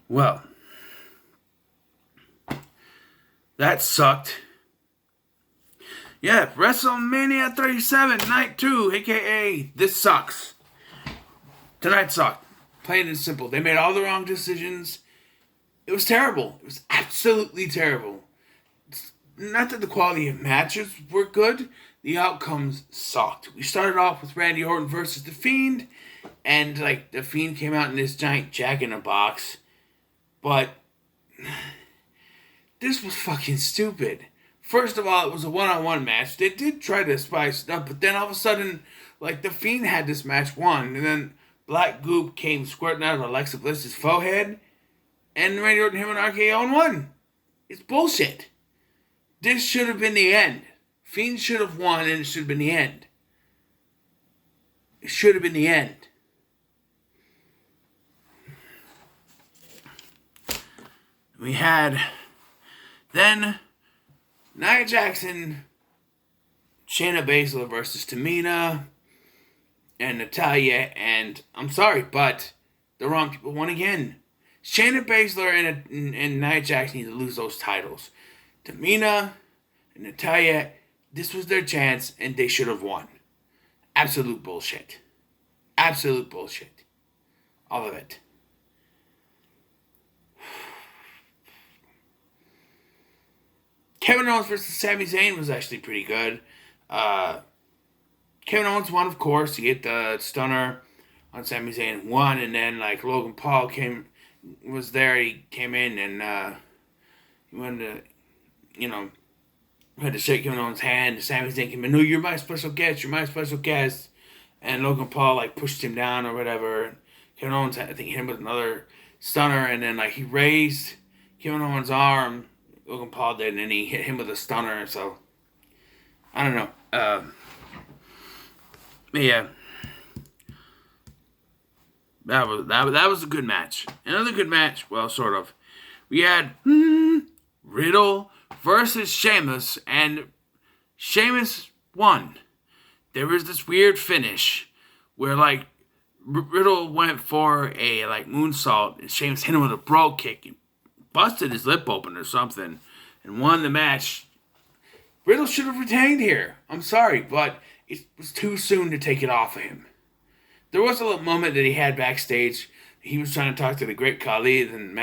Well, that sucked. Yeah, WrestleMania 37, Night 2, a.k.a. This Sucks. Tonight sucked. Plain and simple. They made all the wrong decisions. It was terrible. It was absolutely terrible. Not that the quality of matches were good, the outcomes sucked. We started off with Randy Orton versus The Fiend, and The Fiend came out in this giant jack-in-a-box. But this was fucking stupid. First of all, it was a one-on-one match. They did try to spice it up, but then all of a sudden, The Fiend had this match won, and then black goop came squirting out of Alexa Bliss's forehead, and Randy Orton him and RKO and won. It's bullshit. This should have been the end. Fiend should have won, and it should have been the end. It should have been the end. We had then Nia Jackson, Shayna Baszler versus Tamina and Natalya, and I'm sorry, but the wrong people won again. Shayna Baszler and Nia Jackson need to lose those titles. Tamina and Natalya, this was their chance, and they should have won. Absolute bullshit. Absolute bullshit. All of it. Kevin Owens versus Sami Zayn was actually pretty good. Kevin Owens won, of course. He hit the stunner on Sami Zayn, won, and then Logan Paul was there. He came in and he wanted to, had to shake Kevin Owens' hand. Sami Zayn came in, no, you're my special guest. You're my special guest. And Logan Paul pushed him down or whatever. Kevin Owens, I think, hit him with another stunner, and then he raised Kevin Owens' arm. Logan Paul did, and then he hit him with a stunner. So I don't know. Yeah, that was a good match. Another good match. Well, sort of. We had Riddle versus Sheamus, and Sheamus won. There was this weird finish where Riddle went for a moonsault, and Sheamus hit him with a bro kick and busted his lip open or something and won the match. Riddle should have retained here. I'm sorry, but it was too soon to take it off of him. There was a little moment that he had backstage. He was trying to talk to the Great Khali, then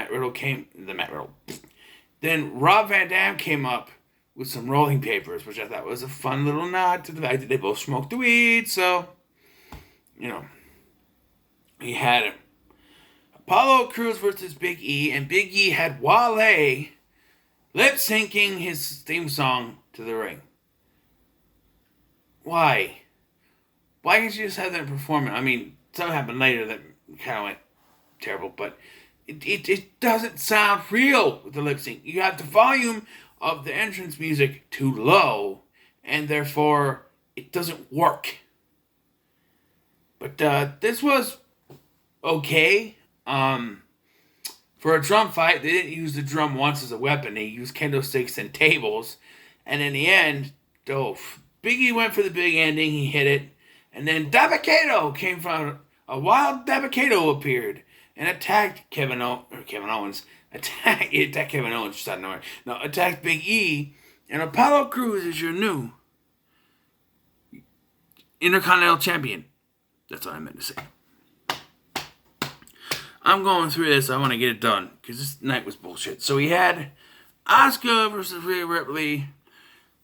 Then Rob Van Dam came up with some rolling papers, which I thought was a fun little nod to the fact that they both smoked the weed. So, he had him. Apollo Crews versus Big E, and Big E had Wale lip-syncing his theme song to the ring. Why? Why can't you just have that performance? I mean, something happened later that kind of went terrible, but it doesn't sound real with the lip-sync. You have the volume of the entrance music too low, and therefore it doesn't work. But this was okay. For a drum fight, they didn't use the drum once as a weapon. They used candlesticks and tables. And in the end, Big E went for the big ending. He hit it. And then Dabba-Kato came from a wild Dabba-Kato appeared and attacked Kevin Owens. Attacked Kevin Owens just out of nowhere. No, attacked Big E. And Apollo Crews is your new Intercontinental Champion. That's what I meant to say. I'm going through this. I want to get it done because this night was bullshit. So we had Asuka versus Rhea Ripley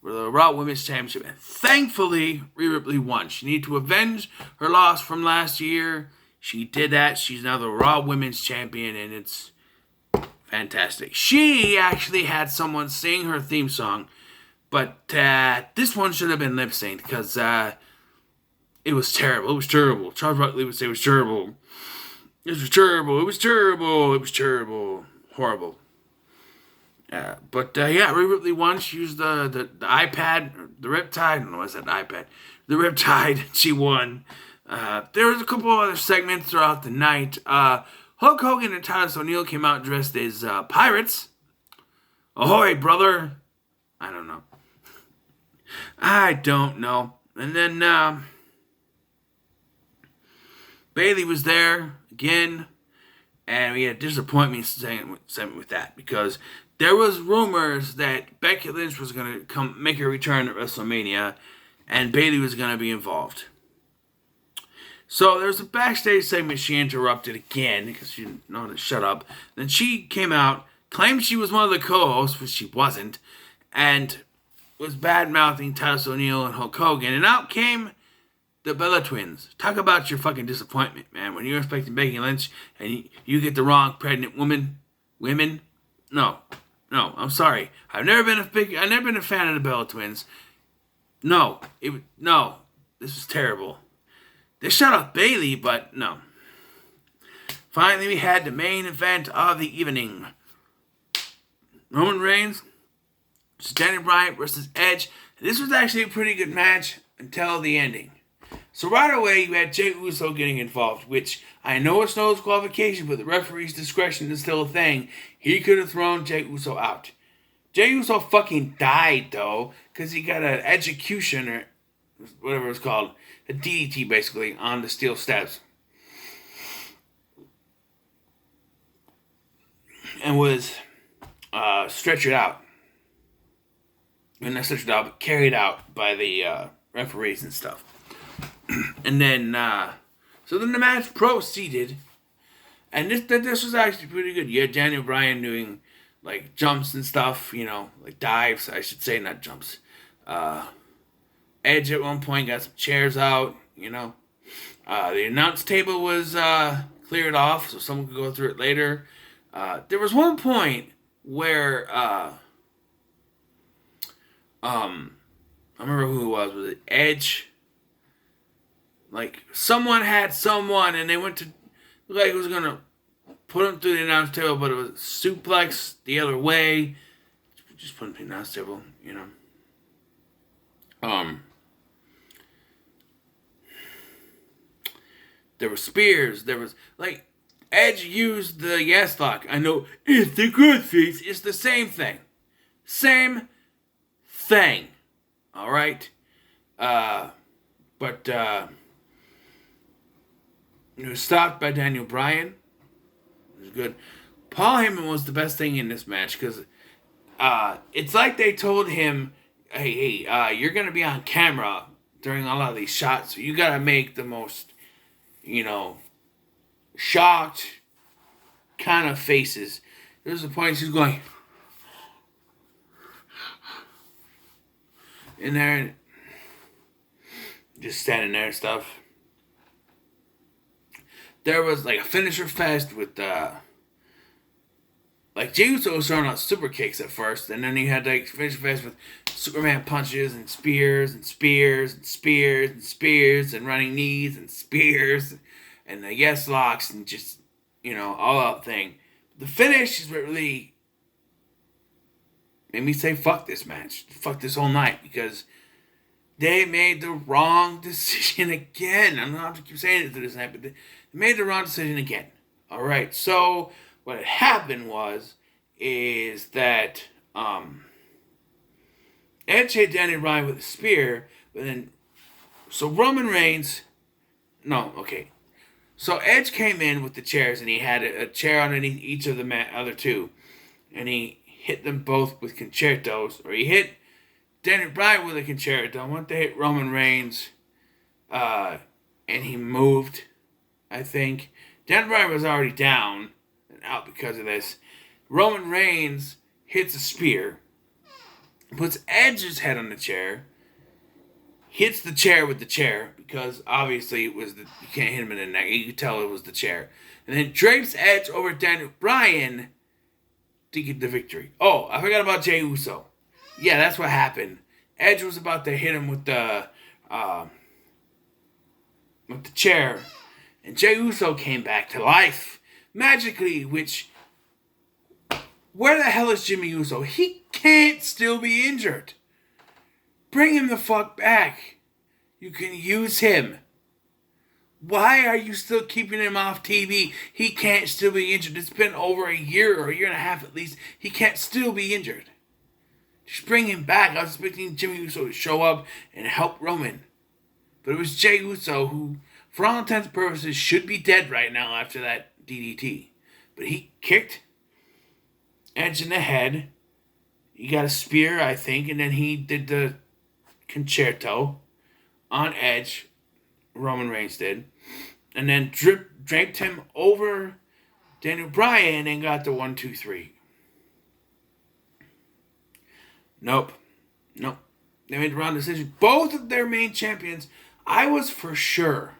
for the Raw Women's Championship. And thankfully, Rhea Ripley won. She needed to avenge her loss from last year. She did that. She's now the Raw Women's Champion, and it's fantastic. She actually had someone sing her theme song, but this one should have been lip-synced because it was terrible. It was terrible. Charles Barkley would say it was terrible. It was terrible. It was terrible. It was terrible. Horrible. But Rhea Ripley won. She used the iPad, the Riptide. I don't know why I said iPad. The Riptide. She won. There was a couple of other segments throughout the night. Hulk Hogan and Titus O'Neil came out dressed as pirates. Ahoy, brother. I don't know. I don't know. And then Bayley was there again. And we had disappointment segment with that because there was rumors that Becky Lynch was going to come make her return at WrestleMania, and Bayley was going to be involved. So there was a backstage segment she interrupted again because she didn't know how to shut up. Then she came out, claimed she was one of the co-hosts, which she wasn't, and was bad-mouthing Titus O'Neil and Hulk Hogan. And out came the Bella Twins. Talk about your fucking disappointment, man. When you're expecting Becky Lynch and you get the wrong pregnant women. No, I'm sorry. I've never been a fan of the Bella Twins. No, this was terrible. They shut up Bayley, but no. Finally, we had the main event of the evening. Roman Reigns, Daniel Bryan versus Edge. This was actually a pretty good match until the ending. So right away, you had Jey Uso getting involved, which I know it's no disqualification, but the referee's discretion is still a thing. He could have thrown Jey Uso out. Jey Uso fucking died, though, because he got an execution, or whatever it's called, a DDT, basically, on the steel steps. And was stretchered out. And not stretchered out, but carried out by the referees and stuff. And then, so then the match proceeded. And this was actually pretty good. You had Daniel Bryan doing, like, jumps and stuff, like dives, I should say, not jumps. Edge at one point got some chairs out, The announce table was cleared off so someone could go through it later. There was one point where, I remember who it was. Was it Edge? Like, someone had someone, and they went to, looked like it was going to put him through the announce table, but it was suplex the other way. Just put him through the announce table, There were spears. There was, like, Edge used the yes lock. I know it's the good face. It's the same thing. Same thing. All right? But it was stopped by Daniel Bryan. It was good. Paul Heyman was the best thing in this match because it's like they told him, hey, you're going to be on camera during a lot of these shots, so you got to make the most, shocked kind of faces. There's a point she's going in there and just standing there and stuff. There was like a finisher fest with like Jey Uso was throwing out super kicks at first, and then he had like finisher fest with Superman punches and spears and spears and spears and spears and running knees and spears and the yes locks and just all out thing. The finish is what really made me say fuck this match, fuck this whole night, because they made the wrong decision again. I'm not going to keep saying it to this night, but they made the wrong decision again. All right, so what had happened is that Edge hit Daniel Bryan with a spear, but then so Roman Reigns, so Edge came in with the chairs, and he had a chair underneath each of the other two, and he hit them both with concertos, or he hit Daniel Bryan with a concerto. Went to hit Roman Reigns, and he moved, I think. Daniel Bryan was already down and out because of this. Roman Reigns hits a spear, puts Edge's head on the chair, hits the chair with the chair, because obviously it was you can't hit him in the neck. You could tell it was the chair. And then drapes Edge over Daniel Bryan to get the victory. Oh, I forgot about Jey Uso. Yeah, that's what happened. Edge was about to hit him with the chair, and Jey Uso came back to life magically. Which, where the hell is Jimmy Uso? He can't still be injured. Bring him the fuck back. You can use him. Why are you still keeping him off TV? He can't still be injured. It's been over a year or a year and a half at least. He can't still be injured. Just bring him back. I was expecting Jimmy Uso to show up and help Roman. But it was Jey Uso who, for all intents and purposes, should be dead right now after that DDT. But he kicked Edge in the head. He got a spear, I think, and then he did the concerto on Edge. Roman Reigns did. And then draped him over Daniel Bryan and got the 1, 2, 3. Nope. They made the wrong decision. Both of their main champions, I was for sure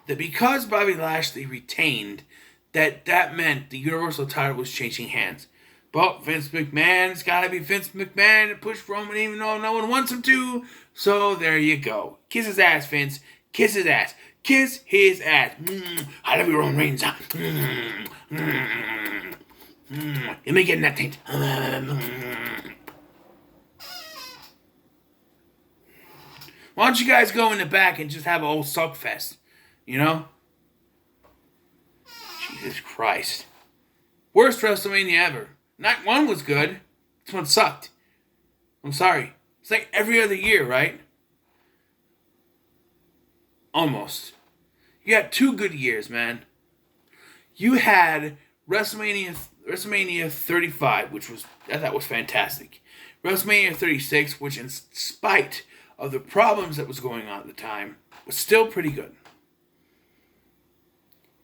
that because Bobby Lashley retained, that meant the Universal title was changing hands. But Vince McMahon's got to be Vince McMahon to push Roman even though no one wants him to. So there you go. Kiss his ass, Vince. Kiss his ass. Kiss his ass. I love you, Roman Reigns. Let me get in that taint. Why don't you guys go in the back and just have a whole suck fest? You know? Jesus Christ. Worst WrestleMania ever. Night 1 was good. This one sucked. I'm sorry. It's like every other year, right? Almost. You had 2 good years, man. You had WrestleMania 35, which I thought was fantastic. WrestleMania 36, which in spite of the problems that was going on at the time, was still pretty good.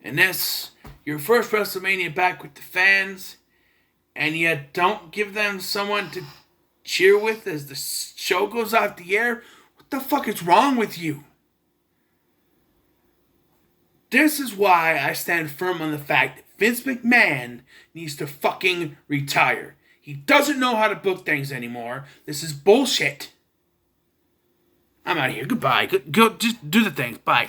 And this, your first WrestleMania back with the fans, and yet don't give them someone to cheer with as the show goes off the air. What the fuck is wrong with you? This is why I stand firm on the fact that Vince McMahon needs to fucking retire. He doesn't know how to book things anymore. This is bullshit. I'm out of here. Goodbye. Go just do the things. Bye.